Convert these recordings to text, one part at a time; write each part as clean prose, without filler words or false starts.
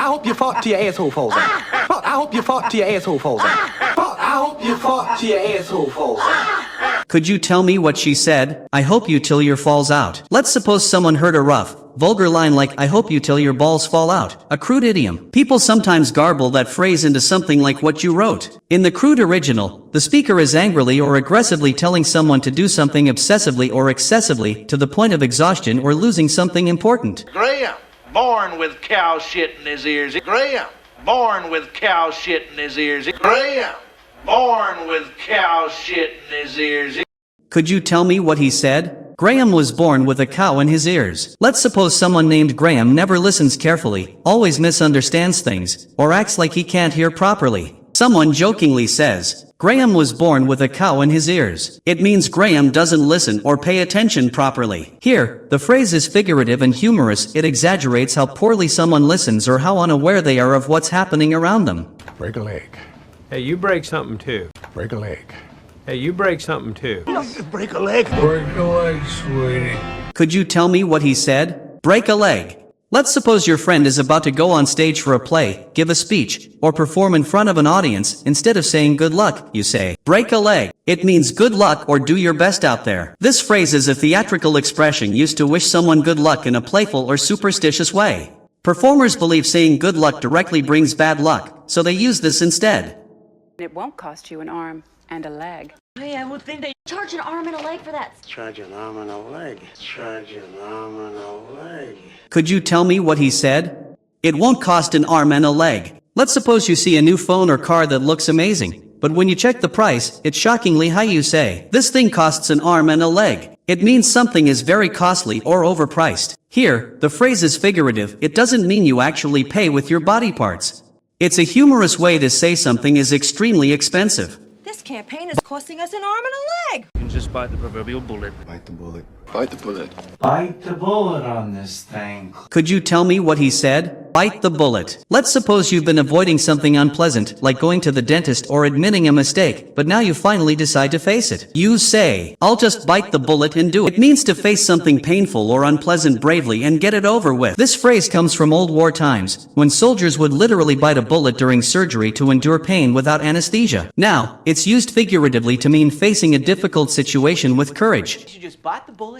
hope you fought till your asshole falls out. Fuck, I hope you fought till your asshole falls out. Fuck, I hope you fought till your asshole falls out. Could you tell me what she said? I hope you till your falls out. Let's suppose someone heard a rough, vulgar line like I hope you till your balls fall out. A crude idiom. People sometimes garble that phrase into something like what you wrote. In the crude original, the speaker is angrily or aggressively telling someone to do something obsessively or excessively to the point of exhaustion or losing something important. Graham, born with cow shit in his ears. Graham, born with cow shit in his ears. Graham, born with cow shit in his ears. Could you tell me what he said? Graham was born with a cow in his ears. Let's suppose someone named Graham never listens carefully, always misunderstands things, or acts like he can't hear properly. Someone jokingly says, Graham was born with a cow in his ears. It means Graham doesn't listen or pay attention properly. Here, the phrase is figurative and humorous. It exaggerates how poorly someone listens or how unaware they are of what's happening around them. Break a leg. Hey, you break something too. Break a leg. Hey, you break something too. Break a leg. Break a leg, sweetie. Could you tell me what he said? Break a leg. Let's suppose your friend is about to go on stage for a play, give a speech, or perform in front of an audience. Instead of saying good luck, you say, break a leg. It means good luck or do your best out there. This phrase is a theatrical expression used to wish someone good luck in a playful or superstitious way. Performers believe saying good luck directly brings bad luck, so they use this instead. It won't cost you an arm and a leg. Hey, I would think they charge an arm and a leg for that. Charge an arm and a leg. Charge an arm and a leg. Could you tell me what he said? It won't cost an arm and a leg. Let's suppose you see a new phone or car that looks amazing, but when you check the price, it's shockingly high. You say, this thing costs an arm and a leg. It means something is very costly or overpriced. Here, the phrase is figurative. It doesn't mean you actually pay with your body parts. It's a humorous way to say something is extremely expensive. This campaign is costing us an arm and a leg. You can just bite the proverbial bullet. Bite the bullet. Bite the bullet. Bite the bullet on this thing. Could you tell me what he said? Bite the bullet. Let's suppose you've been avoiding something unpleasant, like going to the dentist or admitting a mistake, but now you finally decide to face it. You say, I'll just bite the bullet and do it. It means to face something painful or unpleasant bravely and get it over with. This phrase comes from old war times, when soldiers would literally bite a bullet during surgery to endure pain without anesthesia. Now, it's used figuratively to mean facing a difficult situation with courage. You should just bite the bullet.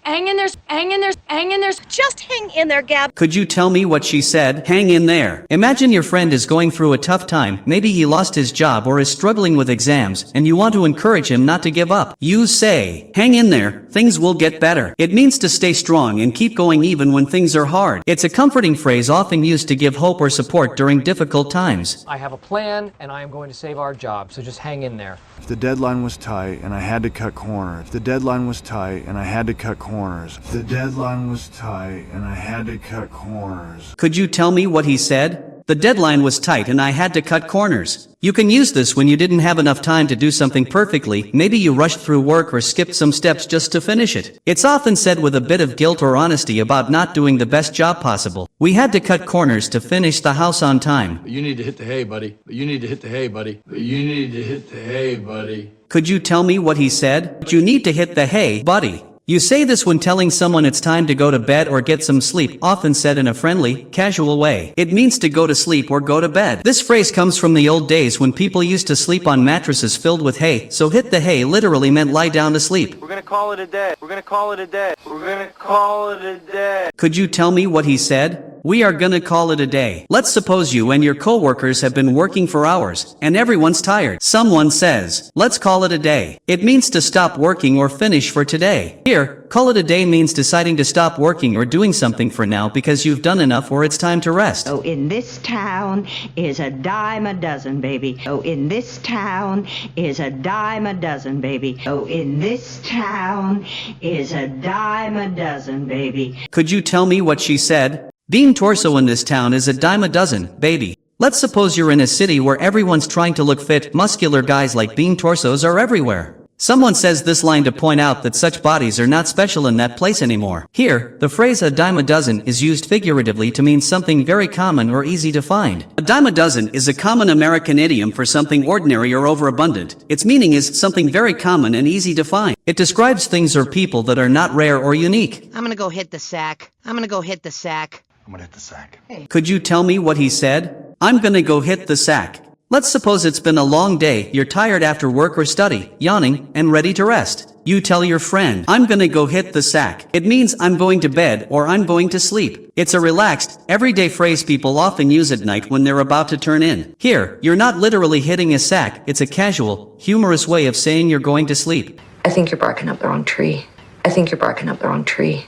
Hang in there, hang in there, hang in there. Just hang in there, Gab. Could you tell me what she said? Hang in there. Imagine your friend is going through a tough time. Maybe he lost his job or is struggling with exams, and you want to encourage him not to give up. You say, hang in there, things will get better. It means to stay strong and keep going even when things are hard. It's a comforting phrase often used to give hope or support during difficult times. I have a plan, and I am going to save our job, so just hang in there. If the deadline was tight and I had to cut corners. If the deadline was tight and I had to cut corners. If the deadline was tight and I had to cut corners. Could you tell me what he said? The deadline was tight and I had to cut corners. You can use this when you didn't have enough time to do something perfectly. Maybe you rushed through work or skipped some steps just to finish it. It's often said with a bit of guilt or honesty about not doing the best job possible. We had to cut corners to finish the house on time. You need to hit the hay, buddy. You need to hit the hay, buddy. You need to hit the hay, buddy. Could you tell me what he said? You need to hit the hay, buddy. You say this when telling someone it's time to go to bed or get some sleep, often said in a friendly, casual way. It means to go to sleep or go to bed. This phrase comes from the old days when people used to sleep on mattresses filled with hay, so hit the hay literally meant lie down to sleep. We're gonna call it a day. We're gonna call it a day. We're gonna call it a day. Could you tell me what he said? We are gonna call it a day. Let's suppose you and your coworkers have been working for hours, and everyone's tired. Someone says, let's call it a day. It means to stop working or finish for today. Here, call it a day means deciding to stop working or doing something for now because you've done enough or it's time to rest. Oh, in this town is a dime a dozen, baby. Oh, in this town is a dime a dozen, baby. Oh, in this town is a dime a dozen, baby. Could you tell me what she said? Being torso in this town is a dime a dozen, baby. Let's suppose you're in a city where everyone's trying to look fit. Muscular guys like being torsos are everywhere. Someone says this line to point out that such bodies are not special in that place anymore. Here, the phrase a dime a dozen is used figuratively to mean something very common or easy to find. A dime a dozen is a common American idiom for something ordinary or overabundant. Its meaning is something very common and easy to find. It describes things or people that are not rare or unique. I'm gonna go hit the sack. I'm gonna go hit the sack. I'm gonna hit the sack. Could you tell me what he said? I'm gonna go hit the sack. Let's suppose it's been a long day, you're tired after work or study, yawning, and ready to rest. You tell your friend, I'm gonna go hit the sack. It means I'm going to bed or I'm going to sleep. It's a relaxed, everyday phrase people often use at night when they're about to turn in. Here, you're not literally hitting a sack, it's a casual, humorous way of saying you're going to sleep. I think you're barking up the wrong tree. I think you're barking up the wrong tree.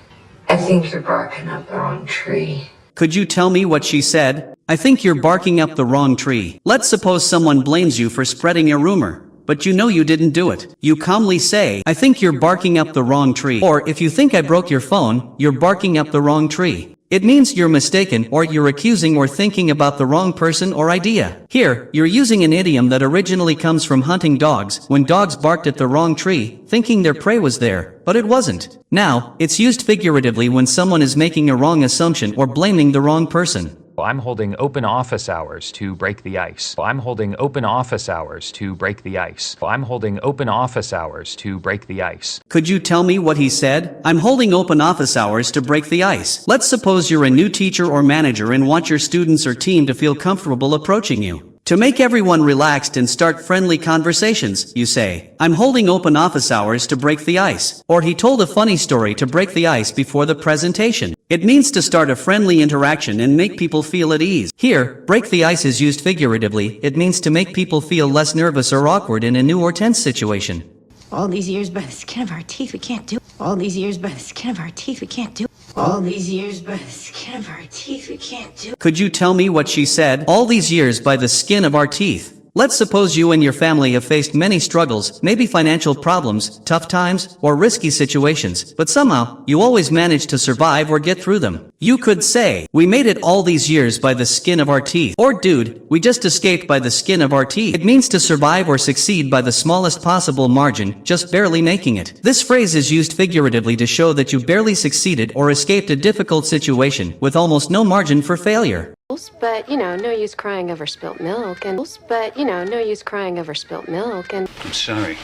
I think you're barking up the wrong tree. Could you tell me what she said? I think you're barking up the wrong tree. Let's suppose someone blames you for spreading a rumor, but you know you didn't do it. You calmly say, I think you're barking up the wrong tree. Or if you think I broke your phone, you're barking up the wrong tree. It means you're mistaken or you're accusing or thinking about the wrong person or idea. Here, you're using an idiom that originally comes from hunting dogs, when dogs barked at the wrong tree, thinking their prey was there, but it wasn't. Now, it's used figuratively when someone is making a wrong assumption or blaming the wrong person. I'm holding open office hours to break the ice. I'm holding open office hours to break the ice. I'm holding open office hours to break the ice. Could you tell me what he said? I'm holding open office hours to break the ice. Let's suppose you're a new teacher or manager and want your students or team to feel comfortable approaching you. To make everyone relaxed and start friendly conversations, you say, I'm holding open office hours to break the ice. Or he told a funny story to break the ice before the presentation. It means to start a friendly interaction and make people feel at ease. Here, break the ice is used figuratively. It means to make people feel less nervous or awkward in a new or tense situation. All these years by the skin of our teeth, we can't do it. All these years by the skin of our teeth, we can't do it. All these years by the skin of our teeth, we can't do it. Could you tell me what she said? All these years by the skin of our teeth. Let's suppose you and your family have faced many struggles, maybe financial problems, tough times, or risky situations, but somehow, you always manage to survive or get through them. You could say, we made it all these years by the skin of our teeth. Or dude, we just escaped by the skin of our teeth. It means to survive or succeed by the smallest possible margin, just barely making it. This phrase is used figuratively to show that you barely succeeded or escaped a difficult situation, with almost no margin for failure. But, no use crying over spilt milk. But, no use crying over spilt milk. And I'm sorry.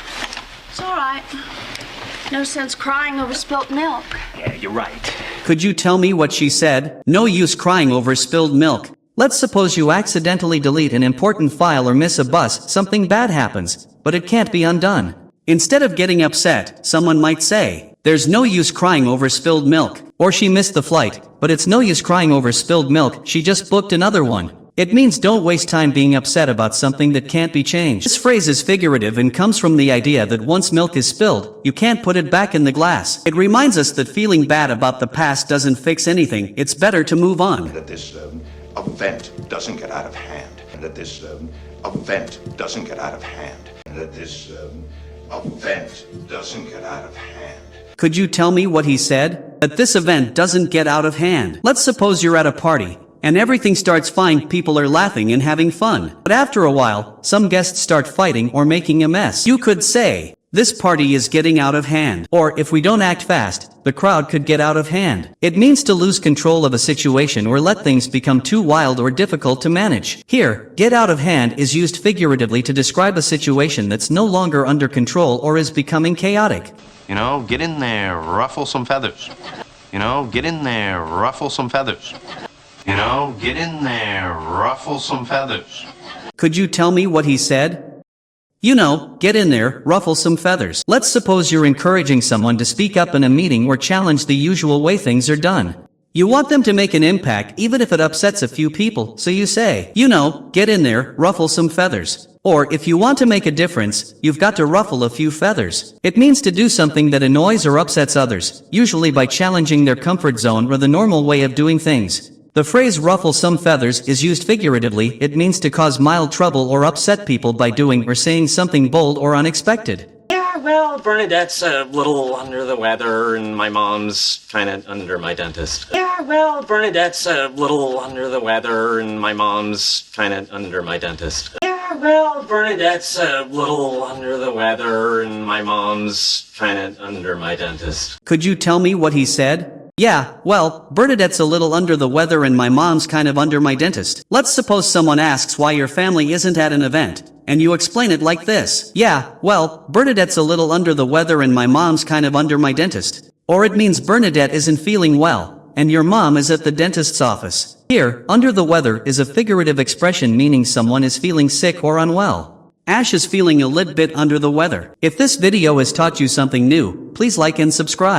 It's all right. No sense crying over spilt milk. Yeah, you're right. Could you tell me what she said? No use crying over spilled milk. Let's suppose you accidentally delete an important file or miss a bus, something bad happens, but it can't be undone. Instead of getting upset, someone might say, there's no use crying over spilled milk. Or she missed the flight, but it's no use crying over spilled milk, she just booked another one. It means don't waste time being upset about something that can't be changed. This phrase is figurative and comes from the idea that once milk is spilled, you can't put it back in the glass. It reminds us that feeling bad about the past doesn't fix anything, it's better to move on. That this event doesn't get out of hand. And that this event doesn't get out of hand. And that this event doesn't get out of hand. Could you tell me what he said? That this event doesn't get out of hand. Let's suppose you're at a party, and everything starts fine, people are laughing and having fun. But after a while, some guests start fighting or making a mess. You could say, this party is getting out of hand. Or if we don't act fast, the crowd could get out of hand. It means to lose control of a situation or let things become too wild or difficult to manage. Here, get out of hand is used figuratively to describe a situation that's no longer under control or is becoming chaotic. Get in there, ruffle some feathers. Get in there, ruffle some feathers. Get in there, ruffle some feathers. Could you tell me what he said? Get in there, ruffle some feathers. Let's suppose you're encouraging someone to speak up in a meeting or challenge the usual way things are done. You want them to make an impact even if it upsets a few people, so you say, get in there, ruffle some feathers. Or if you want to make a difference, you've got to ruffle a few feathers. It means to do something that annoys or upsets others, usually by challenging their comfort zone or the normal way of doing things. The phrase ruffle some feathers is used figuratively. It means to cause mild trouble or upset people by doing or saying something bold or unexpected. Yeah, well, Bernadette's a little under the weather and my mom's kind of under my dentist. Yeah, well, Bernadette's a little under the weather and my mom's kind of under my dentist. Yeah, well, Bernadette's a little under the weather and my mom's kind of under my dentist. Could you tell me what he said? Yeah, well, Bernadette's a little under the weather and my mom's kind of under my dentist. Let's suppose someone asks why your family isn't at an event, and you explain it like this. Yeah, well, Bernadette's a little under the weather and my mom's kind of under my dentist. Or it means Bernadette isn't feeling well, and your mom is at the dentist's office. Here, under the weather is a figurative expression meaning someone is feeling sick or unwell. Ash is feeling a little bit under the weather. If this video has taught you something new, please like and subscribe.